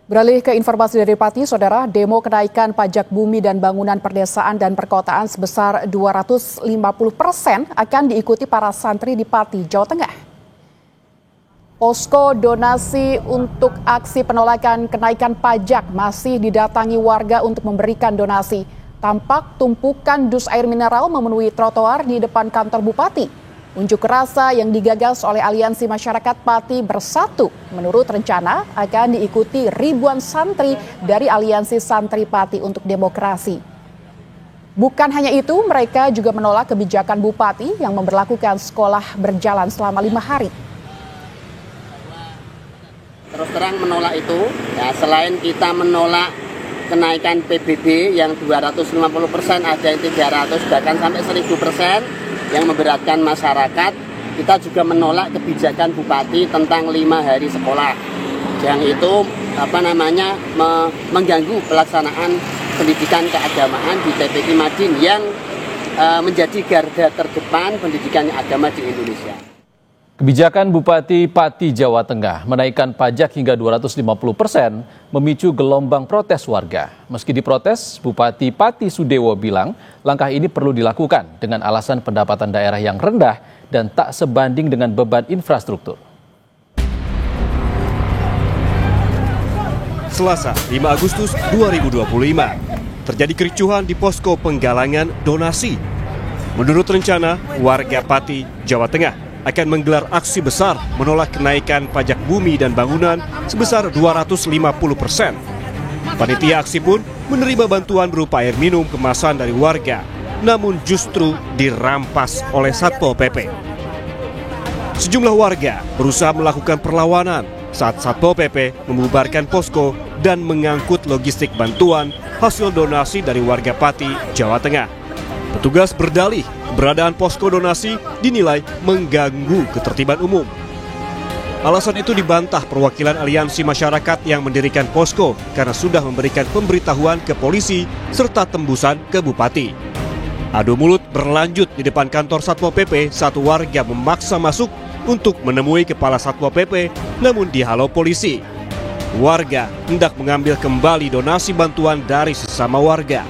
Beralih ke informasi dari Pati, Saudara, demo kenaikan pajak bumi dan bangunan perdesaan dan perkotaan sebesar 250% akan diikuti para santri di Pati, Jawa Tengah. Posko donasi untuk aksi penolakan kenaikan pajak masih didatangi warga untuk memberikan donasi. Tampak tumpukan dus air mineral memenuhi trotoar di depan kantor Bupati. Unjuk rasa yang digagas oleh Aliansi Masyarakat Pati Bersatu menurut rencana akan diikuti ribuan santri dari Aliansi Santri Pati untuk Demokrasi. Bukan hanya itu, mereka juga menolak kebijakan Bupati yang memberlakukan sekolah berjalan selama 5 hari. Terus terang menolak itu, ya, selain kita menolak kenaikan PBB yang 250%, ada yang 300 bahkan sampai 1000%, yang memberatkan masyarakat, kita juga menolak kebijakan Bupati tentang 5 hari sekolah yang itu mengganggu pelaksanaan pendidikan keagamaan di TPI Madin yang menjadi garda terdepan pendidikan agama di Indonesia. Kebijakan Bupati Pati Jawa Tengah menaikkan pajak hingga 250% memicu gelombang protes warga. Meski diprotes, Bupati Pati Sudewo bilang langkah ini perlu dilakukan dengan alasan pendapatan daerah yang rendah dan tak sebanding dengan beban infrastruktur. Selasa, 5 Agustus 2025, terjadi kericuhan di posko penggalangan donasi. Menurut rencana, warga Pati, Jawa Tengah akan menggelar aksi besar menolak kenaikan pajak bumi dan bangunan sebesar 250%. Panitia aksi pun menerima bantuan berupa air minum kemasan dari warga, namun justru dirampas oleh Satpol PP. Sejumlah warga berusaha melakukan perlawanan saat Satpol PP membubarkan posko dan mengangkut logistik bantuan hasil donasi dari warga Pati, Jawa Tengah. Petugas berdalih keberadaan posko donasi dinilai mengganggu ketertiban umum. Alasan itu dibantah perwakilan Aliansi Masyarakat yang mendirikan posko karena sudah memberikan pemberitahuan ke polisi serta tembusan ke Bupati. Adu mulut berlanjut di depan kantor Satpol PP saat warga memaksa masuk untuk menemui Kepala Satpol PP namun dihalau polisi. Warga hendak mengambil kembali donasi bantuan dari sesama warga.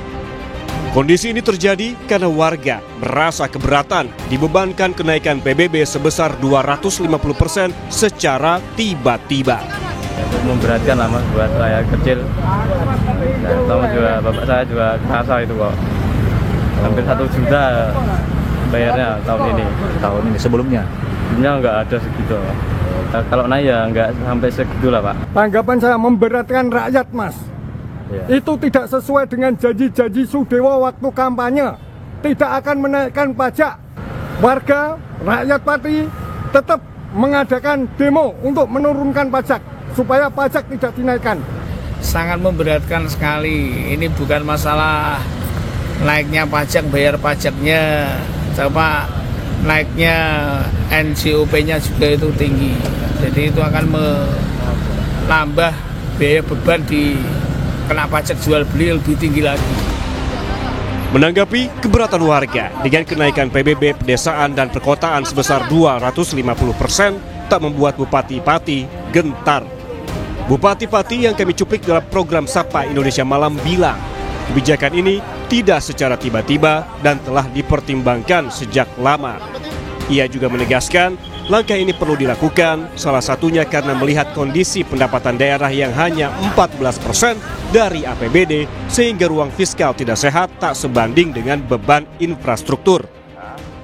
Kondisi ini terjadi karena warga merasa keberatan dibebankan kenaikan PBB sebesar 250% secara tiba-tiba. Memberatkan lah mas buat saya kecil. Sama juga bapak saya juga kerasa itu kok. Hampir 1 juta bayarnya tahun ini. Tahun ini sebelumnya Nggak ada segitu. Kalau naik ya nggak sampai segitu lah pak. Tanggapan saya memberatkan rakyat mas. Ya. Itu tidak sesuai dengan janji-janji Sudewo waktu kampanye. Tidak akan menaikkan pajak. Warga, rakyat Pati tetap mengadakan demo untuk menurunkan pajak supaya pajak tidak dinaikkan. Sangat memberatkan sekali. Ini bukan masalah naiknya pajak, bayar pajaknya, coba naiknya NJOP-nya juga itu tinggi. Jadi itu akan menambah biaya beban di kena pajak jual beli lebih tinggi lagi. Menanggapi keberatan warga dengan kenaikan PBB pedesaan dan perkotaan sebesar 250% tak membuat Bupati Pati gentar. Bupati Pati yang kami cuplik dalam program Sapa Indonesia Malam bilang kebijakan ini tidak secara tiba-tiba dan telah dipertimbangkan sejak lama. Ia juga menegaskan langkah ini perlu dilakukan salah satunya karena melihat kondisi pendapatan daerah yang hanya 14% dari APBD sehingga ruang fiskal tidak sehat tak sebanding dengan beban infrastruktur.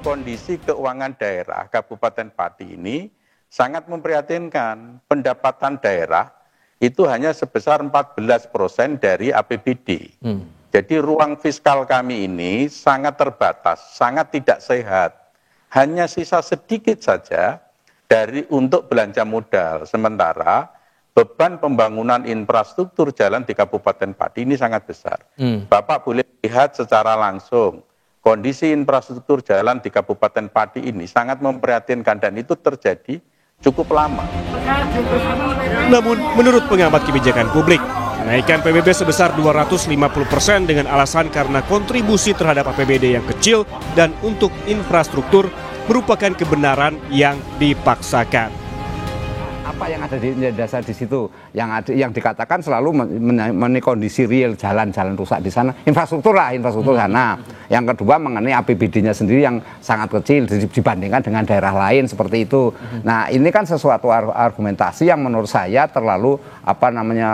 Kondisi keuangan daerah Kabupaten Pati ini sangat memprihatinkan. Pendapatan daerah itu hanya sebesar 14% dari APBD. Jadi ruang fiskal kami ini sangat terbatas, sangat tidak sehat. Hanya sisa sedikit saja untuk belanja modal. Sementara beban pembangunan infrastruktur jalan di Kabupaten Pati ini sangat besar. Bapak boleh lihat secara langsung kondisi infrastruktur jalan di Kabupaten Pati ini sangat memprihatinkan dan itu terjadi cukup lama. Namun menurut pengamat kebijakan publik, kenaikan PBB sebesar 250% dengan alasan karena kontribusi terhadap APBD yang kecil dan untuk infrastruktur merupakan kebenaran yang dipaksakan. apa yang ada di dasar di situ, yang dikatakan selalu kondisi real jalan-jalan rusak di sana, infrastruktur sana. Yang kedua mengenai APBD-nya sendiri yang sangat kecil dibandingkan dengan daerah lain seperti itu. Nah, ini kan sesuatu argumentasi yang menurut saya terlalu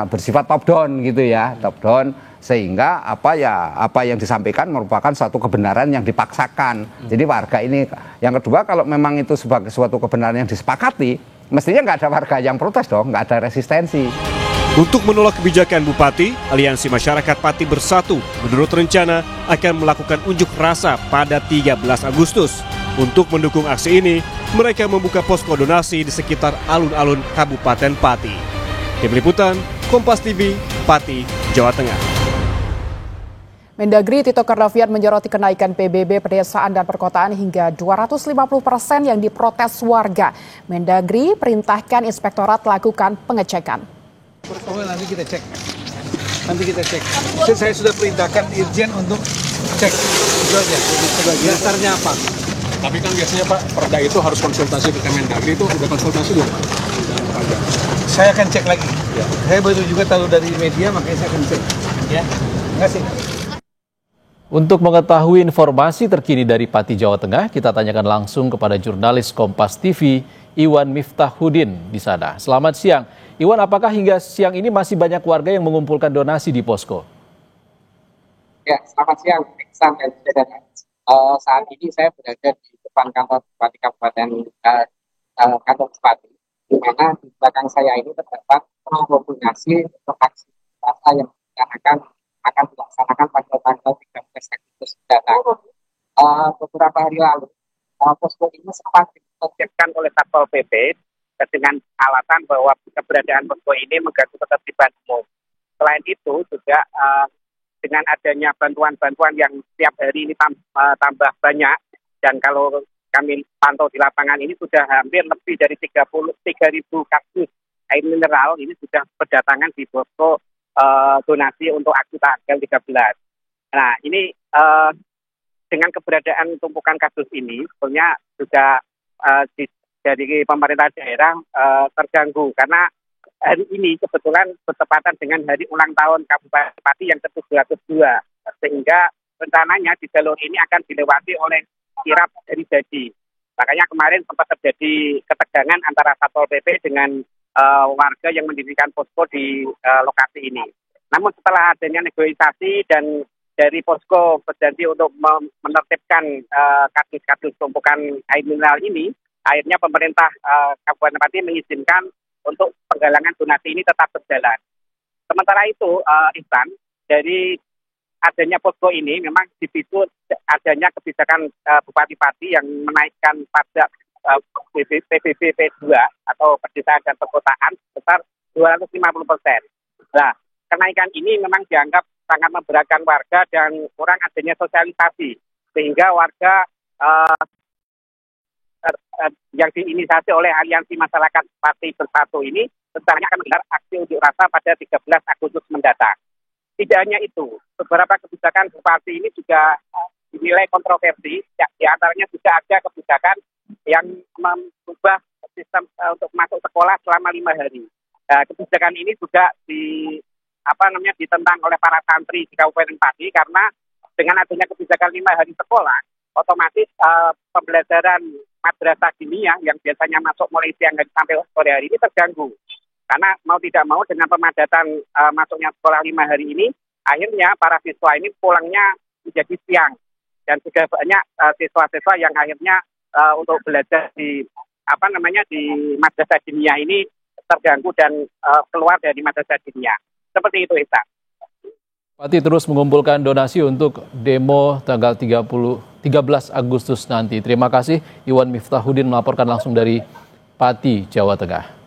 bersifat top down gitu ya, top down, sehingga apa yang disampaikan merupakan suatu kebenaran yang dipaksakan. Jadi warga ini, yang kedua kalau memang itu sebagai suatu kebenaran yang disepakati, mestinya nggak ada warga yang protes dong, nggak ada resistensi. Untuk menolak kebijakan Bupati, Aliansi Masyarakat Pati Bersatu menurut rencana akan melakukan unjuk rasa pada 13 Agustus. Untuk mendukung aksi ini, mereka membuka posko donasi di sekitar alun-alun Kabupaten Pati. Tim Liputan, Kompas TV, Pati, Jawa Tengah. Mendagri Tito Karnavian menyoroti kenaikan PBB pedesaan dan perkotaan hingga 250% yang diprotes warga. Mendagri perintahkan inspektorat lakukan pengecekan. Nanti kita cek. Saya sudah perintahkan Irjen untuk cek. Itu aja. Dasarnya apa? Tapi kan biasanya Pak, Perda itu harus konsultasi ke Mendagri, itu udah konsultasi belum? Saya akan cek lagi. Ya. Saya baru juga tahu dari media, makanya saya akan cek. Ya, terima kasih. Untuk mengetahui informasi terkini dari Pati, Jawa Tengah, kita tanyakan langsung kepada jurnalis Kompas TV, Iwan Miftahuddin di sana. Selamat siang. Iwan, apakah hingga siang ini masih banyak warga yang mengumpulkan donasi di posko? Ya, selamat siang, Iksan dan saudara. Saat ini saya berada di depan kantor Bupati Kabupaten kantor Bupati, di mana di belakang saya ini terdapat koordinasi untuk aksi yang akan dilaksanakan pada tanggal 13 Agustus mendatang. Beberapa hari lalu, posko ini sempat ditertibkan oleh Satpol PP dengan alasan bahwa keberadaan posko ini mengganggu ketertiban umum. Selain itu juga dengan adanya bantuan-bantuan yang setiap hari ini tambah banyak, dan kalau kami pantau di lapangan ini sudah hampir lebih dari 3.000 kasus air mineral ini sudah berdatangan di posko donasi untuk aksi tanggal 13. Nah, ini dengan keberadaan tumpukan kasus ini sebenarnya juga dari pemerintah daerah terganggu, karena hari ini kebetulan bertepatan dengan hari ulang tahun Kabupaten Pati yang ke-202, sehingga rencananya di jalur ini akan dilewati oleh kirap dari jadi. Makanya kemarin sempat terjadi ketegangan antara Satpol PP dengan warga yang mendirikan posko di lokasi ini. Namun setelah adanya negosiasi dan dari posko berjanji untuk menertibkan kasus-kasus tumpukan air mineral ini, akhirnya pemerintah Kabupaten Pati mengizinkan untuk penggalangan donasi ini tetap berjalan. Sementara itu, Ihsan, dari adanya posko ini memang dipicu adanya kebijakan Bupati Pati yang menaikkan pajak PBB P2 atau pedesaan dan perkotaan sebesar 250%. Nah, kenaikan ini memang dianggap sangat memberatkan warga dan kurang adanya sosialisasi, sehingga warga yang diinisiasi oleh Aliansi Masyarakat Pati Bersatu ini rencananya akan menggelar aksi unjuk rasa pada 13 Agustus mendatang. Tidak hanya itu, beberapa kebijakan Bupati ini juga dinilai kontroversi, di antaranya juga ada kebijakan yang mengubah sistem untuk masuk sekolah selama 5 hari. Kebijakan ini juga ditentang oleh para santri di Kabupaten Pati, karena dengan adanya kebijakan 5 hari sekolah, otomatis pembelajaran madrasah diniyah yang biasanya masuk mulai siang hari sampai sore hari ini terganggu. Karena mau tidak mau dengan pemadatan masuknya sekolah 5 hari ini, akhirnya para siswa ini pulangnya menjadi siang. Dan juga banyak siswa-siswa yang akhirnya untuk belajar di madrasah diniyah ini terganggu dan keluar dari madrasah diniyah. Seperti itu, Isa. Pati terus mengumpulkan donasi untuk demo tanggal 13 Agustus nanti. Terima kasih Iwan Miftahuddin melaporkan langsung dari Pati, Jawa Tengah.